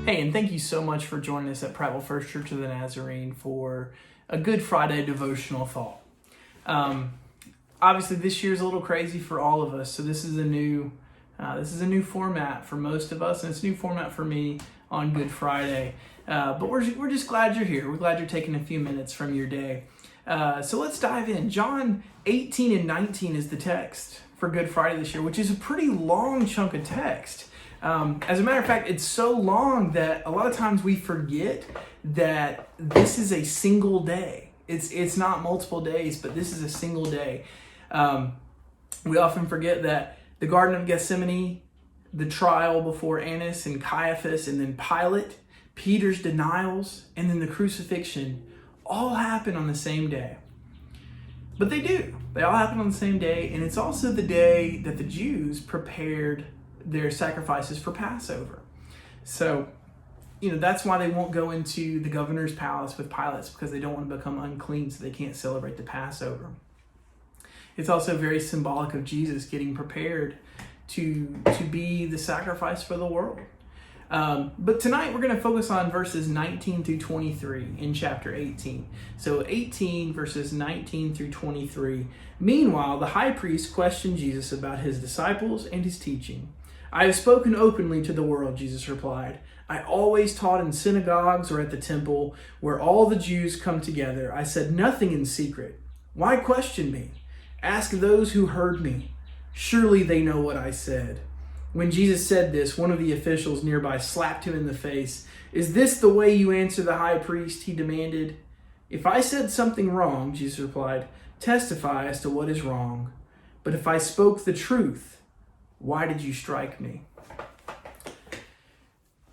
Hey, and thank you so much for joining us at Prattville First Church of the Nazarene for a Good Friday devotional thought. Obviously, this year's a little crazy for all of us, so this is a new format for most of us, and it's a new format for me on Good Friday. But we're just glad you're here. We're glad you're taking a few minutes from your day. So let's dive in. John 18 and 19 is the text for Good Friday this year, which is a pretty long chunk of text. As a matter of fact, it's so long that a lot of times we forget that this is a single day. It's not multiple days, but this is a single day. We often forget that the Garden of Gethsemane, the trial before Annas and Caiaphas, and then Pilate, Peter's denials, and then the crucifixion all happen on the same day. But they do. They all happen on the same day, and it's also the day that the Jews prepared their sacrifices for Passover. So, that's why they won't go into the governor's palace with Pilate, because they don't want to become unclean, so they can't celebrate the Passover. It's also very symbolic of Jesus getting prepared to be the sacrifice for the world. But tonight we're going to focus on verses 19 through 23 in chapter 18. So 18 verses 19 through 23. Meanwhile, the high priest questioned Jesus about his disciples and his teaching. "I have spoken openly to the world," Jesus replied. "I always taught in synagogues or at the temple where all the Jews come together. I said nothing in secret. Why question me? Ask those who heard me. Surely they know what I said." When Jesus said this, one of the officials nearby slapped him in the face. "Is this the way you answer the high priest?" he demanded. "If I said something wrong," Jesus replied, "testify as to what is wrong. But if I spoke the truth, why did you strike me?"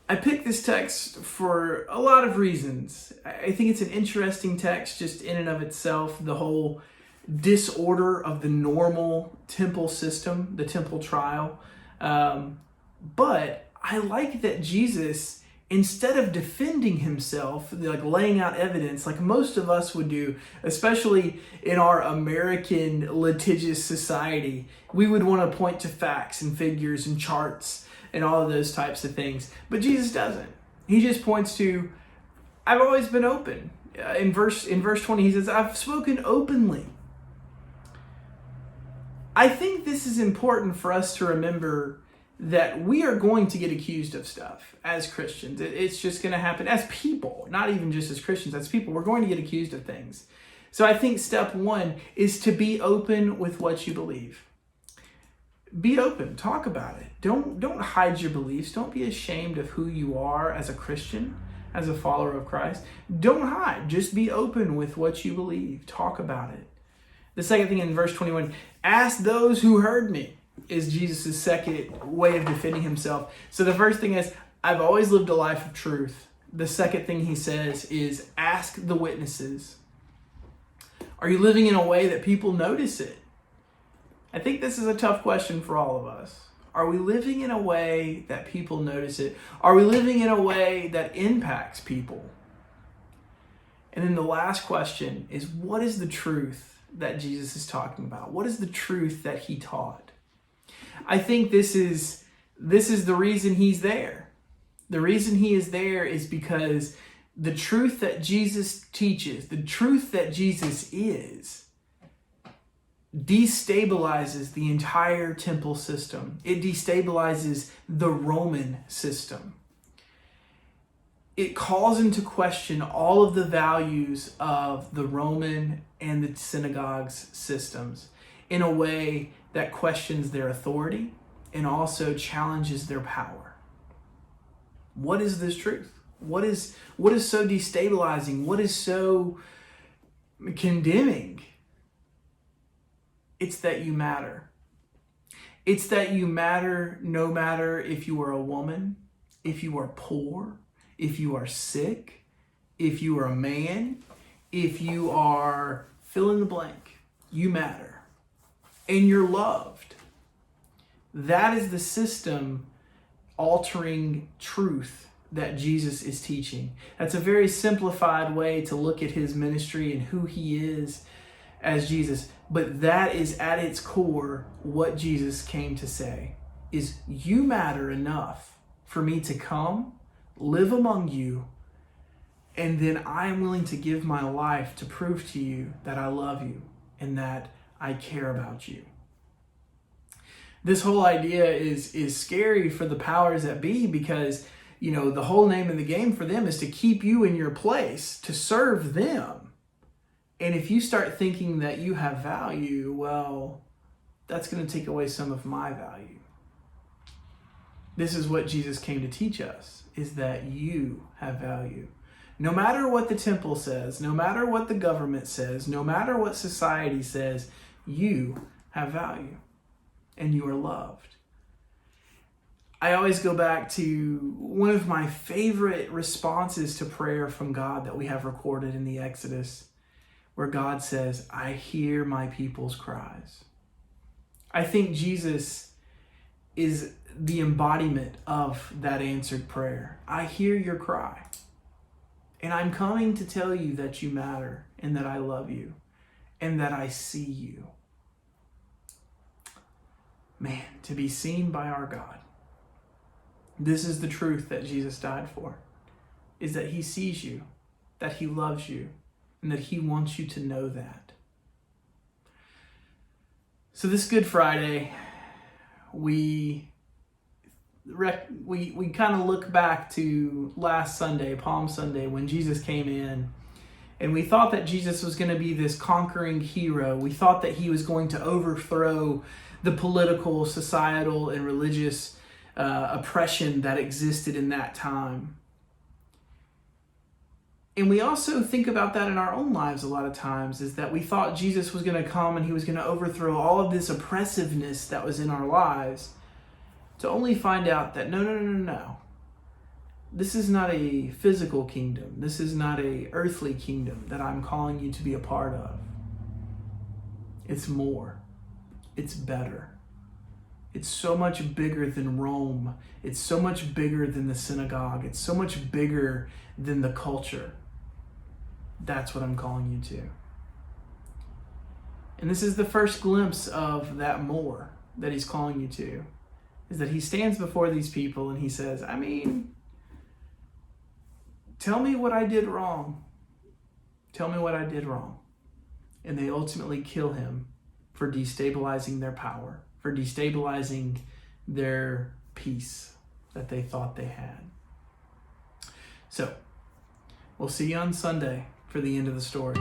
I picked this text for a lot of reasons. I think it's an interesting text just in and of itself, the whole disorder of the normal temple system, the temple trial. But I like that Jesus, instead of defending himself, like laying out evidence like most of us would do, especially in our American litigious society, we would want to point to facts and figures and charts and all of those types of things. But Jesus doesn't. He just points to, "I've always been open." In verse 20, he says, "I've spoken openly." I think this is important for us to remember that we are going to get accused of stuff as Christians. It's just going to happen as people, not even just as Christians, as people. We're going to get accused of things. So I think step one is to be open with what you believe. Be open. Talk about it. Don't hide your beliefs. Don't be ashamed of who you are as a Christian, as a follower of Christ. Don't hide. Just be open with what you believe. Talk about it. The second thing in verse 21, "Ask those who heard me," is Jesus' second way of defending himself. So the first thing is, "I've always lived a life of truth." The second thing he says is, "Ask the witnesses." Are you living in a way that people notice it? I think this is a tough question for all of us. Are we living in a way that people notice it? Are we living in a way that impacts people? And then the last question is, what is the truth that Jesus is talking about? What is the truth that he taught? I think this is the reason he's there. The reason he is there is because the truth that Jesus teaches, the truth that Jesus is, destabilizes the entire temple system. It destabilizes the Roman system. It calls into question all of the values of the Roman and the synagogue's systems in a way that questions their authority and also challenges their power. What is this truth? What is so destabilizing? What is so condemning? It's that you matter. It's that you matter no matter if you are a woman, if you are poor, if you are sick, if you are a man, if you are fill in the blank. You matter. And you're loved. That is the system altering truth that Jesus is teaching. That's a very simplified way to look at his ministry and who he is as Jesus. But that is at its core what Jesus came to say, is you matter enough for me to come, live among you, and then I am willing to give my life to prove to you that I love you and that I care about you. This whole idea is scary for the powers that be because, the whole name of the game for them is to keep you in your place, to serve them. And if you start thinking that you have value, well, that's going to take away some of my value. This is what Jesus came to teach us, is that you have value. No matter what the temple says, no matter what the government says, no matter what society says, you have value and you are loved. I always go back to one of my favorite responses to prayer from God that we have recorded in the Exodus, where God says, I hear my people's cries. I think Jesus is the embodiment of that answered prayer. I hear your cry. And I'm coming to tell you that you matter and that I love you and that I see you. Man, to be seen by our God. This is the truth that Jesus died for, is that he sees you, that he loves you, and that he wants you to know that. So this Good Friday, we kind of look back to last Sunday, Palm Sunday, when Jesus came in, and we thought that Jesus was going to be this conquering hero. We thought that he was going to overthrow the political, societal, and religious oppression that existed in that time. And we also think about that in our own lives a lot of times, is that we thought Jesus was going to come and he was going to overthrow all of this oppressiveness that was in our lives, to only find out that no. This is not a physical kingdom. This is not a earthly kingdom that I'm calling you to be a part of. It's more. It's better. It's so much bigger than Rome. It's so much bigger than the synagogue. It's so much bigger than the culture. That's what I'm calling you to. And this is the first glimpse of that more that he's calling you to, is that he stands before these people and he says, tell me what I did wrong. Tell me what I did wrong. And they ultimately kill him for destabilizing their power, for destabilizing their peace that they thought they had. So, we'll see you on Sunday for the end of the story.